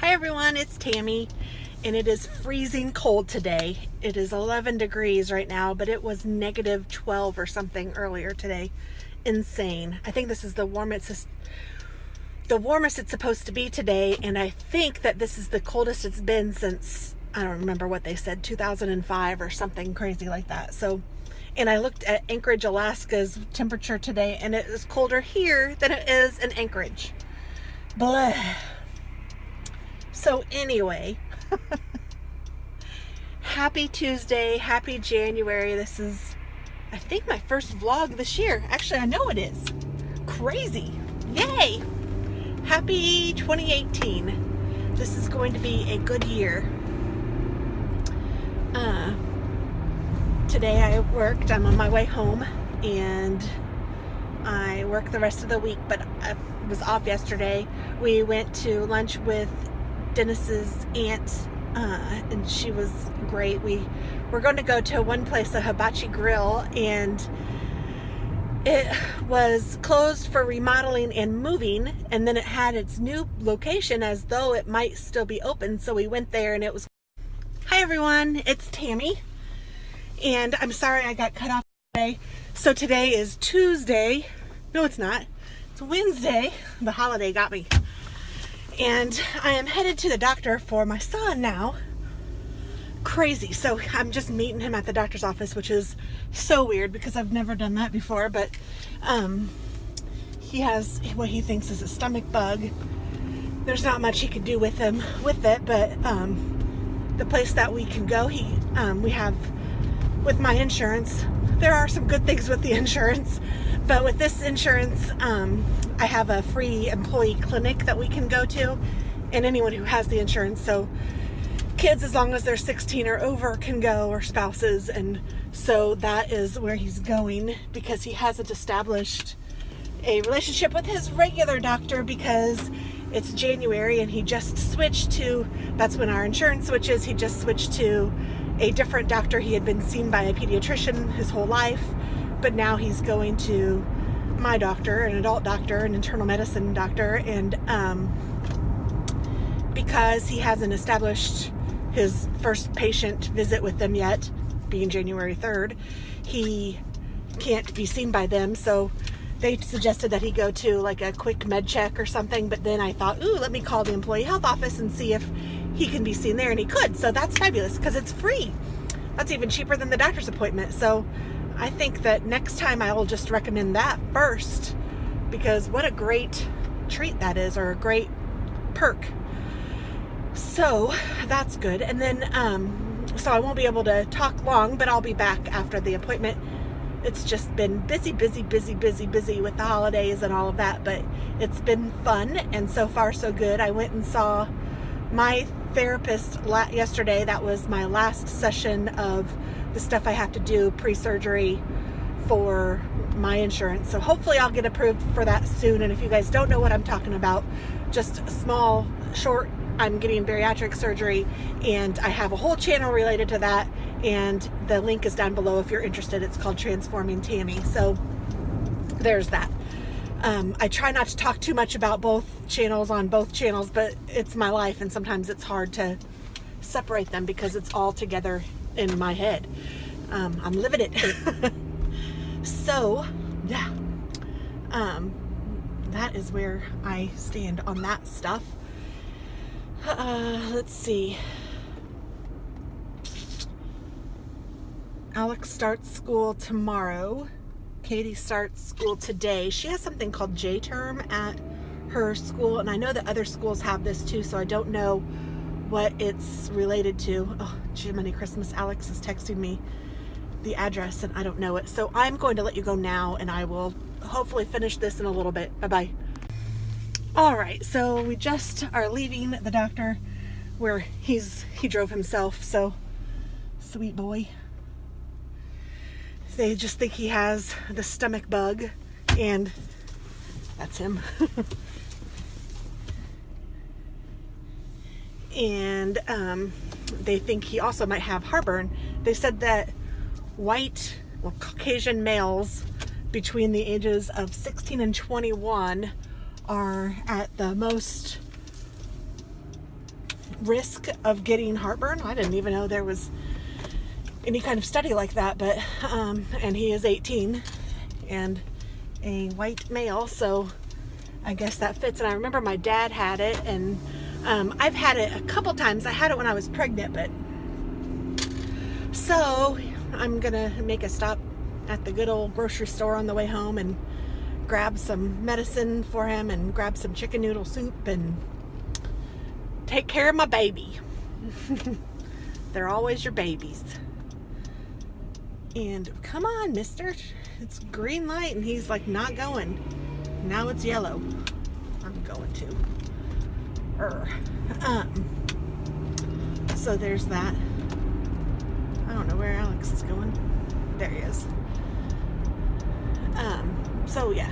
Hi everyone, it's Tammy, and it is freezing cold today. It is 11 degrees right now, but it was negative 12 or something earlier today. Insane. I think this is the warmest it's supposed to be today, and I think that this is the coldest it's been since, I don't remember what they said, 2005 or something crazy like that. So, and I looked at Anchorage, Alaska's temperature today, and it is colder here than it is in Anchorage. Blah. So anyway, happy Tuesday, happy January. This is, I think, my first vlog this year. Actually, I know it is. Crazy. Yay! Happy 2018. This is going to be a good year. Today I worked. I'm on my way home, and I work the rest of the week, but I was off yesterday. We went to lunch with Dennis's aunt, and she was great. We were going to go to one place, a hibachi grill, and it was closed for remodeling and moving, and then it had its new location as though it might still be open, so we went there and it was... Hi everyone, it's Tammy, and I'm sorry I got cut off today. So today is Tuesday. No, it's not. It's Wednesday. The holiday got me. And I am headed to the doctor for my son now. Crazy. So I'm just meeting him at the doctor's office, which is so weird because I've never done that before. But he has what he thinks is a stomach bug. There's not much he can do with it, but the place that we can go, we have, with my insurance, there are some good things with the insurance, but with this insurance, I have a free employee clinic that we can go to, and anyone who has the insurance, so kids, as long as they're 16 or over, can go, or spouses. And so that is where he's going, because he hasn't established a relationship with his regular doctor because it's January and he just switched to, that's when our insurance switches, he just switched to a different doctor. He had been seen by a pediatrician his whole life, but now he's going to my doctor, an adult doctor, an internal medicine doctor, and because he hasn't established his first patient visit with them yet, being January 3rd, he can't be seen by them, so they suggested that he go to like a quick med check or something, but then I thought, ooh, let me call the employee health office and see if he can be seen there, and he could, so that's fabulous because it's free. That's even cheaper than the doctor's appointment. So I think that next time I will just recommend that first, because what a great treat that is, or a great perk. So that's good. And then so I won't be able to talk long, but I'll be back after the appointment. It's just been busy with the holidays and all of that, but it's been fun, and so far so good. I went and saw my therapist yesterday. That was my last session of the stuff I have to do pre-surgery for my insurance. So hopefully I'll get approved for that soon. And if you guys don't know what I'm talking about, just a small, short, I'm getting bariatric surgery, and I have a whole channel related to that, and the link is down below if you're interested. It's called Transforming Tammy. So there's that. I try not to talk too much about both channels on both channels, but it's my life, and sometimes it's hard to separate them because it's all together in my head. I'm living it. So yeah, that is where I stand on that stuff. Let's see. Alex starts school tomorrow. Katie starts school today. She has something called J-term at her school, and I know that other schools have this too, so I don't know what it's related to. Oh, Jiminy Christmas, Alex is texting me the address and I don't know it. So I'm going to let you go now, and I will hopefully finish this in a little bit. Bye-bye. All right, so we just are leaving the doctor where he drove himself, so sweet boy. They just think he has the stomach bug, and that's him. And they think he also might have heartburn. They said that Caucasian males between the ages of 16 and 21 are at the most risk of getting heartburn. I didn't even know there was any kind of study like that, but and he is 18 and a white male, so I guess that fits. And I remember my dad had it, and I've had it a couple times. I had it when I was pregnant, but so I'm gonna make a stop at the good old grocery store on the way home and grab some medicine for him and grab some chicken noodle soup and take care of my baby. They're always your babies. And come on, mister. It's green light and he's like not going. Now it's yellow. I'm going to. So there's that. I don't know where Alex is going. There he is. So yeah.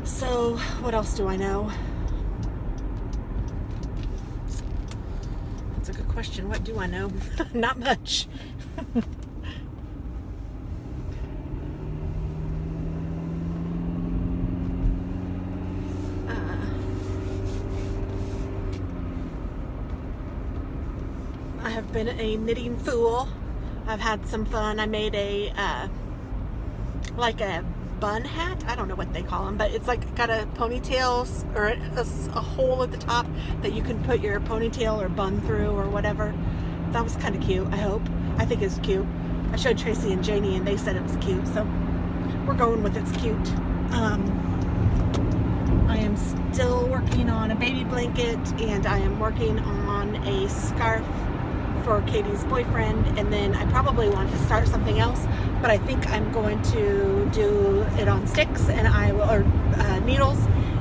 So what else do I know? That's a good question. What do I know? Not much. I have been a knitting fool. I've had some fun. I made a like a bun hat. I don't know what they call them, but it's like got a ponytail or a hole at the top that you can put your ponytail or bun through or whatever. That was kind of cute. I think it's cute. I showed Tracy and Janie and they said it was cute, so we're going with it's cute. I am still working on a baby blanket, and I am working on a scarf for Katie's boyfriend, and then I probably want to start something else, but I think I'm going to do it on sticks and or needles,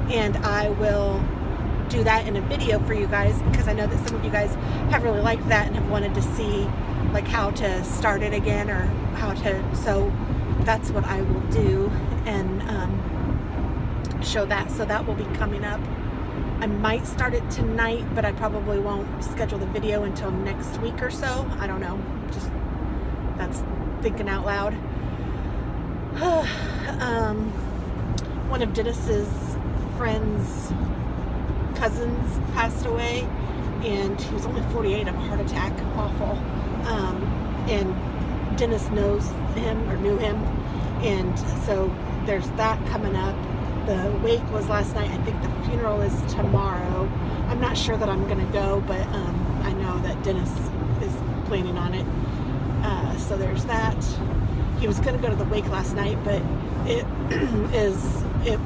and I will do that in a video for you guys, because I know that some of you guys have really liked that and have wanted to see like how to start it again or how to, so that's what I will do and show that. So that will be coming up. I might start it tonight, but I probably won't schedule the video until next week or so. I don't know. Just, that's thinking out loud. One of Dennis's friends' cousins passed away, and he was only 48 of a heart attack. Awful. And Dennis knows him or knew him, and so there's that coming up. The wake was last night. I think the funeral is tomorrow. I'm not sure that I'm gonna go, but I know that Dennis is planning on it. So there's that. He was gonna go to the wake last night, but it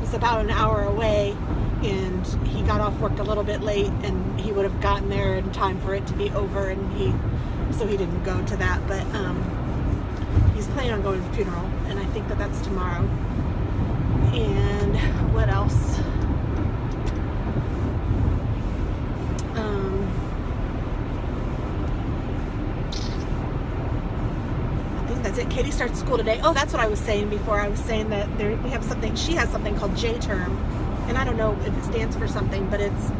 was about an hour away, and he got off work a little bit late, and he would have gotten there in time for it to be over, and so he didn't go to that. But he's planning on going to the funeral, and I think that that's tomorrow. And what else? I think that's it. Katie starts school today. Oh, that's what I was saying before. I was saying that we have something. She has something called J-term, and I don't know if it stands for something, but it's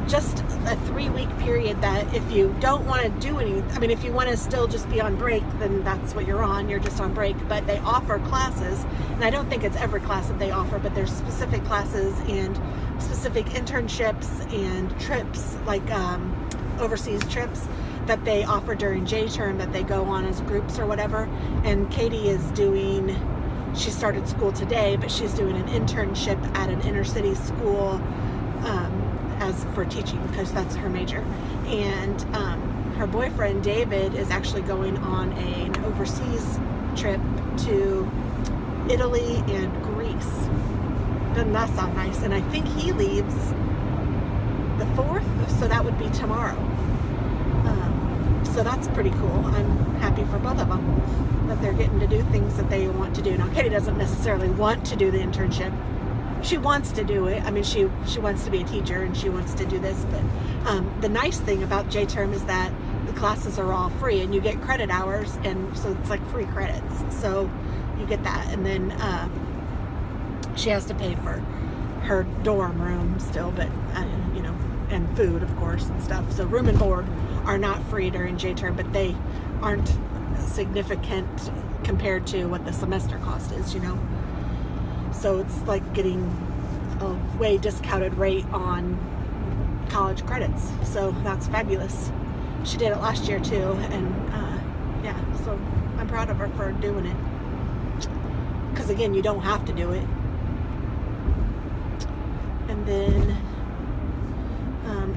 just a 3-week period that if you don't want to do if you want to still just be on break, then that's what you're on. You're just on break. But they offer classes, and I don't think it's every class that they offer, but there's specific classes and specific internships and trips, like overseas trips that they offer during J-term that they go on as groups or whatever. And Katie is she started school today, but she's doing an internship at an inner city school as for teaching, because that's her major. And her boyfriend David is actually going on an overseas trip to Italy and Greece. Doesn't that sound nice? And I think he leaves the 4th, so that would be tomorrow. So that's pretty cool. I'm happy for both of them that they're getting to do things that they want to do. Now, Katie doesn't necessarily want to do the internship. She wants to do it. I mean, she wants to be a teacher and she wants to do this. But the nice thing about J-term is that the classes are all free and you get credit hours, and so it's like free credits. So you get that, and then she has to pay for her dorm room still, but and food, of course, and stuff. So room and board are not free during J-term, but they aren't significant compared to what the semester cost is, So it's like getting a way discounted rate on college credits. So that's fabulous. She did it last year too, and yeah, so I'm proud of her for doing it. Because again, you don't have to do it. And then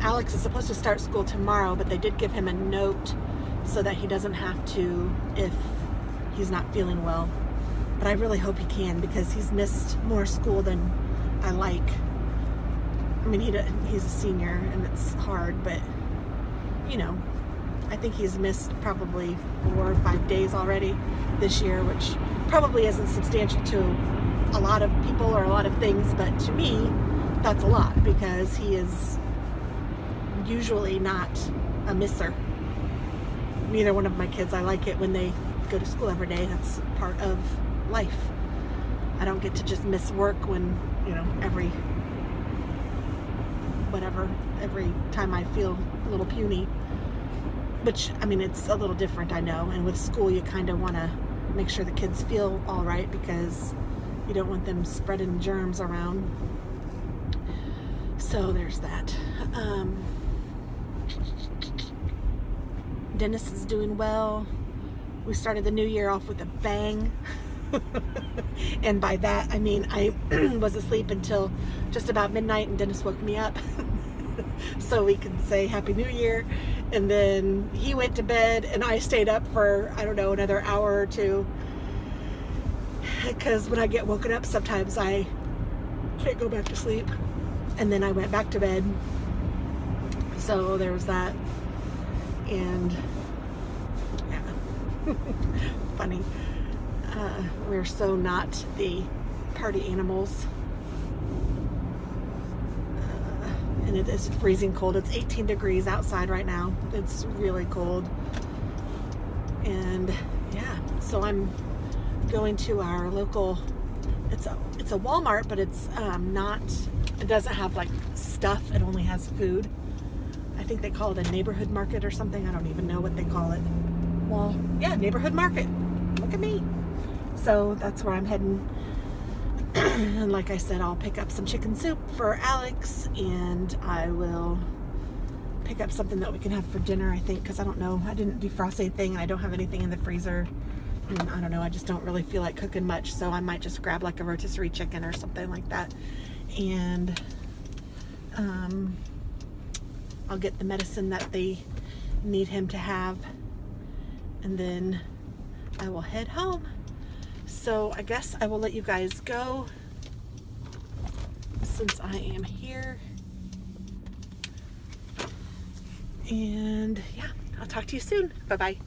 Alex is supposed to start school tomorrow, but they did give him a note so that he doesn't have to if he's not feeling well. But I really hope he can, because he's missed more school than I like. I mean, he's a senior and it's hard, but you know, I think he's missed probably 4 or 5 days already this year, which probably isn't substantial to a lot of people or a lot of things, but to me, that's a lot, because he is usually not a misser. Neither one of my kids. I like it when they go to school every day. That's part of life. I don't get to just miss work when, you know, every time I feel a little puny. Which, I mean, it's a little different, I know. And with school, you kind of want to make sure the kids feel all right, because you don't want them spreading germs around. So there's that. Dennis is doing well. We started the new year off with a bang. And by that, I mean, I was asleep until just about midnight, and Dennis woke me up so we could say Happy New Year. And then he went to bed, and I stayed up for, I don't know, another hour or two. Because when I get woken up, sometimes I can't go back to sleep. And then I went back to bed. So there was that. And yeah, funny. We're so not the party animals. And it is freezing cold. It's 18 degrees outside right now. It's really cold. And yeah, so I'm going to our local, it's a Walmart, but it's not, it doesn't have like stuff. It only has food. I think they call it a neighborhood market or something. I don't even know what they call it. Well, yeah, neighborhood market. Look at me. So that's where I'm heading. And like I said, I'll pick up some chicken soup for Alex, and I will pick up something that we can have for dinner, I think, because I don't know. I didn't defrost anything, and I don't have anything in the freezer. And I don't know. I just don't really feel like cooking much, so I might just grab like a rotisserie chicken or something like that. And I'll get the medicine that they need him to have, and then I will head home. So I guess I will let you guys go since I am here. And yeah, I'll talk to you soon. Bye-bye.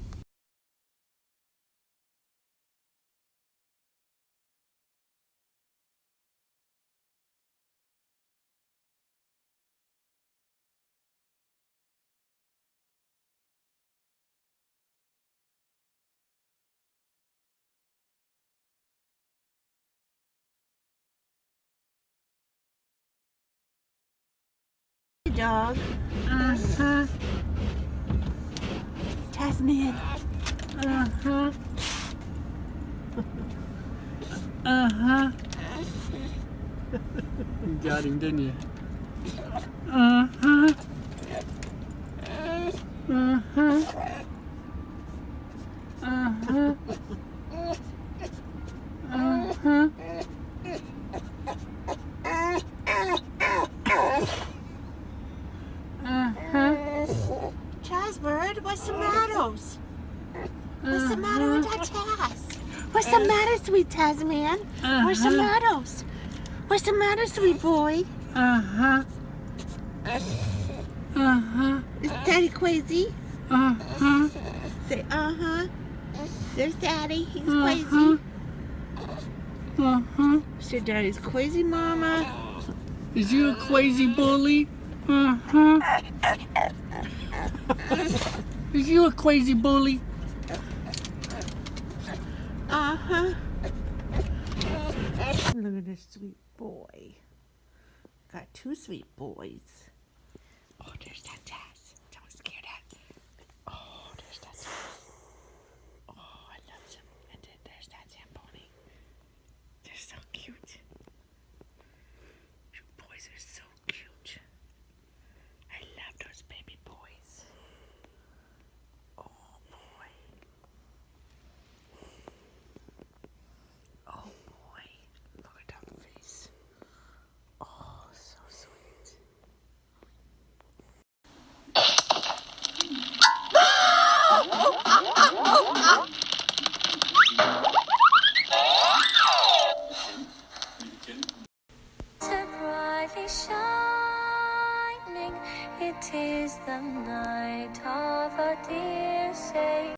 Dog. Tasman. You got him, didn't you? Chasbird, what's the matter? What's the matter with that Taz? What's the matter, sweet Tasman? What's the matter? What's the matter, sweet boy? Is Daddy crazy? Say There's Daddy. He's crazy. Say Daddy's crazy, Mama. Is you a crazy bully? Is you a crazy bully? Look at this sweet boy. Got 2 sweet boys. Oh, there's that Taz. Don't scare that. Oh, there's that Taz. Oh, I love them. And then there's that Zamboni. They're so cute. You boys are so cute. I It is the night of a dear Savior.